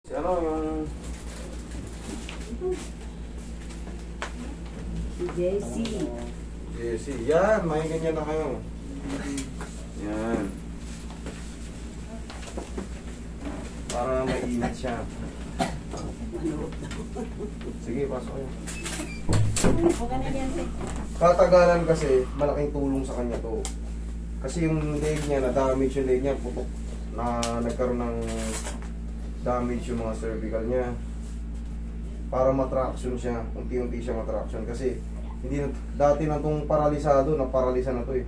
Ano yung... Si Jessie. Jessie. Yan, may ganyan na kayo. Yan. Para mainit siya. Sige, pasok kayo. Okay na yan, sir. Katagalan kasi, malaking tulong sa kanya to. Kasi yung leg niya, na-damage yung leg niya, putok na nagkaroon ng damage yung mga cervical niya. Para matraction siya, unti-unti siya matraction. Kasi hindi na, dati na itong paralisado, naparalisa na to eh.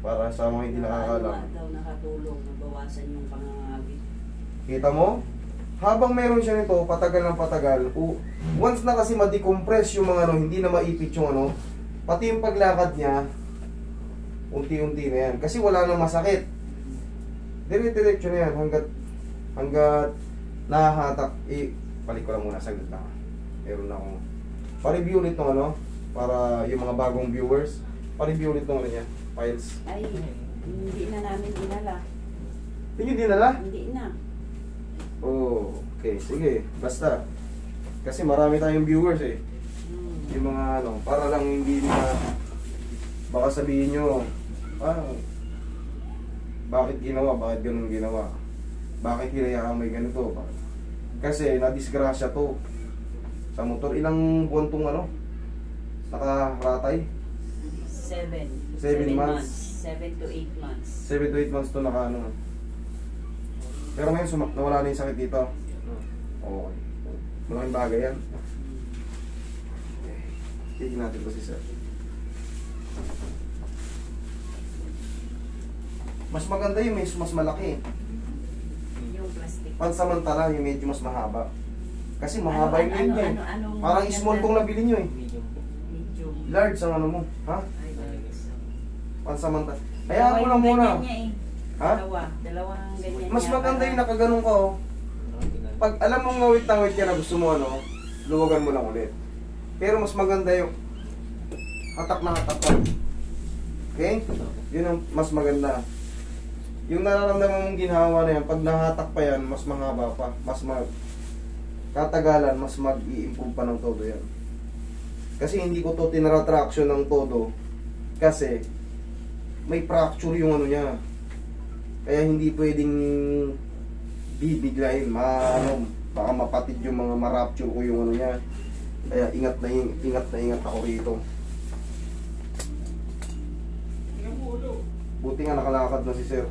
Para sa mga hindi nakakalam. daw nakatulong, nabawasan yung pangangabit. Kita mo? Habang meron siya nito, patagal ng patagal, once na kasi ma-decompress yung mga ano, hindi na maipit yung ano, pati yung paglakad niya, unti-unti na yan. Kasi wala nang masakit. Dire-diretso na yan hanggat nahahatak. Balik ko lang muna, saglit lang. Meron na akong pa-review ulit ng ano, para yung mga bagong viewers, pa-review ulit ng ano niya, files. Ay, hindi na namin dinala. Hindi dinala? Hindi na. Oh, okay, sige, basta. Kasi marami tayong viewers eh. Yung mga ano, para lang hindi na baka sabihin nyo, bakit ginawa, bakit ganun ginawa, bakit hinayaan may ganito, bakit? Kasi na-disgrasya to sa motor. Ilang buwan tong ano, nakaratay? 7 months. 7 to 8 months. 7 to 8 months to naka ano. Pero ngayon nawala na yung sakit dito. Okay. Malaking bagay yan. Tignan natin ko si sir. Mas maganda yung mas malaki. Yung plastic. Pansamantala yung medyo mas mahaba. Kasi mahaba yung leg niya eh. Parang ganyan small tong nabili nyo eh. Medium. Large ang ano mo. Ha? Ay, Pansamantala. Kaya ako lang muna. Ha? Dalawang ganyan Mas niya, maganda yung para- nakaganong ka oh. Pag alam mong ngawit na ngawit ka na gusto mo ano, luwagan mo lang ulit. Pero mas maganda yung hatak na hatak pa. Okay? Yun ang mas maganda. Yung nararamdaman mong ginhawa na yan, pag nahatak pa yan, mas mahaba pa. Katagalan, mas mag-i-improve pa ng todo yan. Kasi hindi ko to tinratraction ng todo. Kasi may fracture yung ano niya. Kaya hindi pwedeng bibiglayin, baka mapatid yung mga marapture ko yung ano niya. Kaya ingat na ingat ako rito. Buti nga nakalakad na si sir.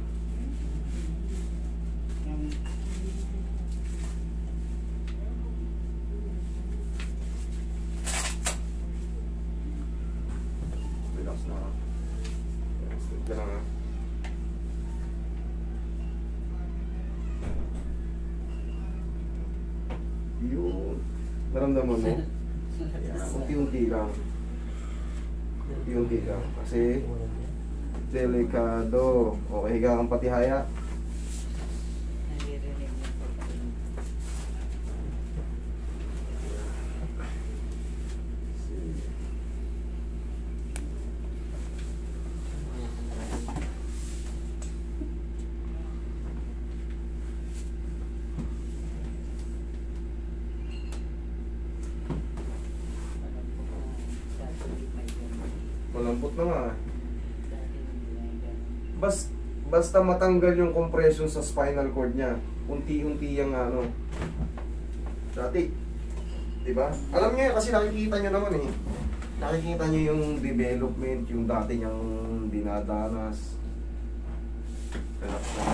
Relax na. Relax na lang ha. Yun. Naramdaman mo? Yan. Unti-unti lang. Unti-unti lang. Kasi delikado. Okay, higa kang patihaya. Naririnig niya po. Malambot na nga. Basta matanggal yung compression sa spinal cord niya. Unti-unti yung ano. Dati. Diba? Alam niyo kasi nakikita niyo naman eh. Nakikita niyo yung development, yung dati niyang dinadanas. Relax na.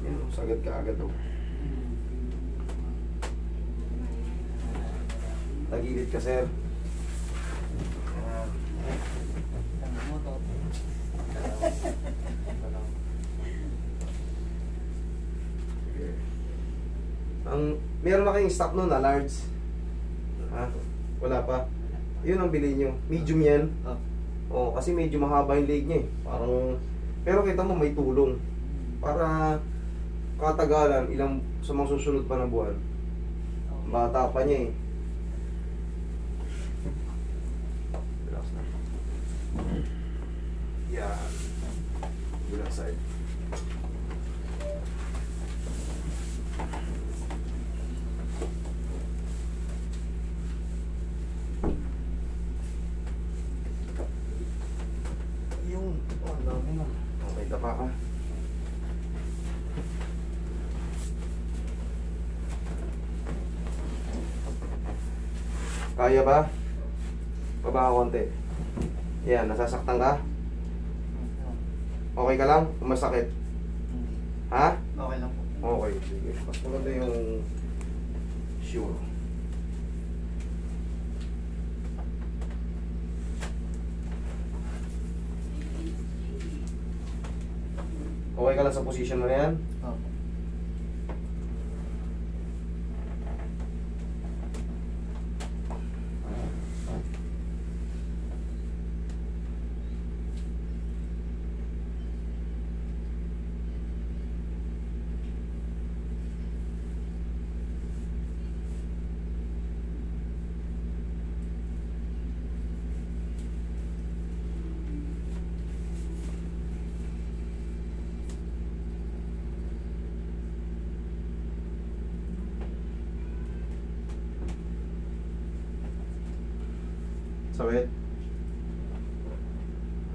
Yan, sagad ka agad oh. Tagilid ka, sir. Meron na kayong stock nun na large. Ha? Wala pa. Yun ang bilhin nyo. Medium yan. Oh, kasi medyo mahaba yung leg niya eh. Parang, pero kita mo may tulong. Para katagalan, sa mga susunod pa na buwan. Bata pa niya eh. Relax na. Yan. Bilang side. Yung, oh, ang dami na. Okay, tapa ka. Kaya ba? Baba ka konti. Yan, nasasaktan ka? Okay ka lang? Kung masakit? Ha? Okay lang po. Okay, sige. Mas maganda yung sure. Okay ka lang sa position mo na yan? Opo. Sakit?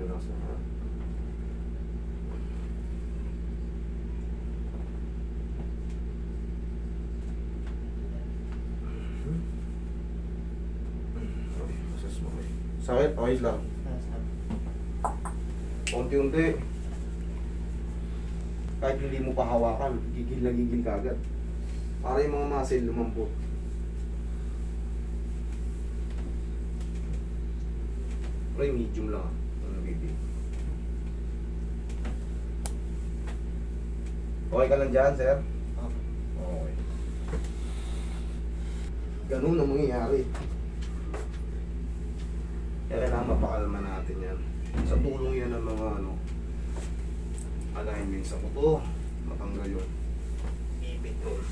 Relax na ha? Okay, masas mo kayo. Sakit? Okay lang. Unti-unti. Kahit hindi mo pa hawakan, gigil na gigil ka agad. Para yung mga muscle lumambot. Pero yung medium lang. Ano, baby? Okay ka lang dyan, sir? Opo. Okay. Ganun ang mangyayari. Kaya kailangan mapakalma natin yan. Sa tulong yan ng mga alignment sa buto. Matanggal yun. Ipit yun.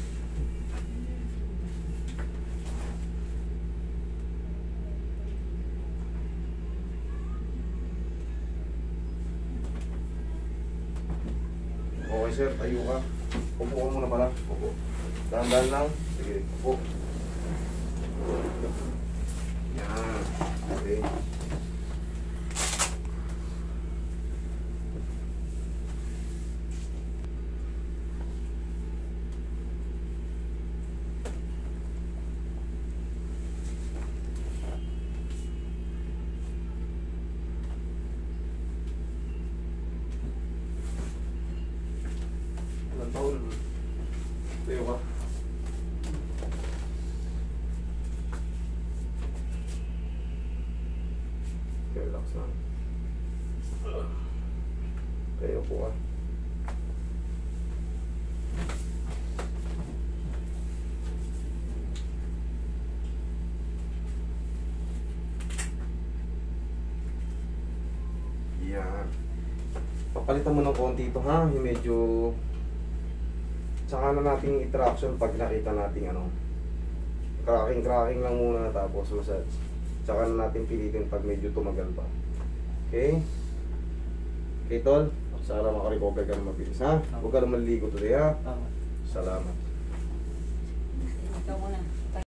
Okay sir, tayo ka. Upo ka muna pala. Upo. Dahan-dahan lang. Sige, upo. Yan. Okay. Ilang taon? Tayo ka. Relax lang. Tayo po ka. Yan. Papalitan mo ng konti ito ha. Yung medyo saka na nating i-traction pag nakita nating cracking lang muna tapos massage. Saka na natin pilitin pag medyo tumagal pa. Okay? Okay, tol? Sana makarecover ka na mabilis, ha? Huwag ka na maligo today, ha? Opo. Salamat. Ikaw muna.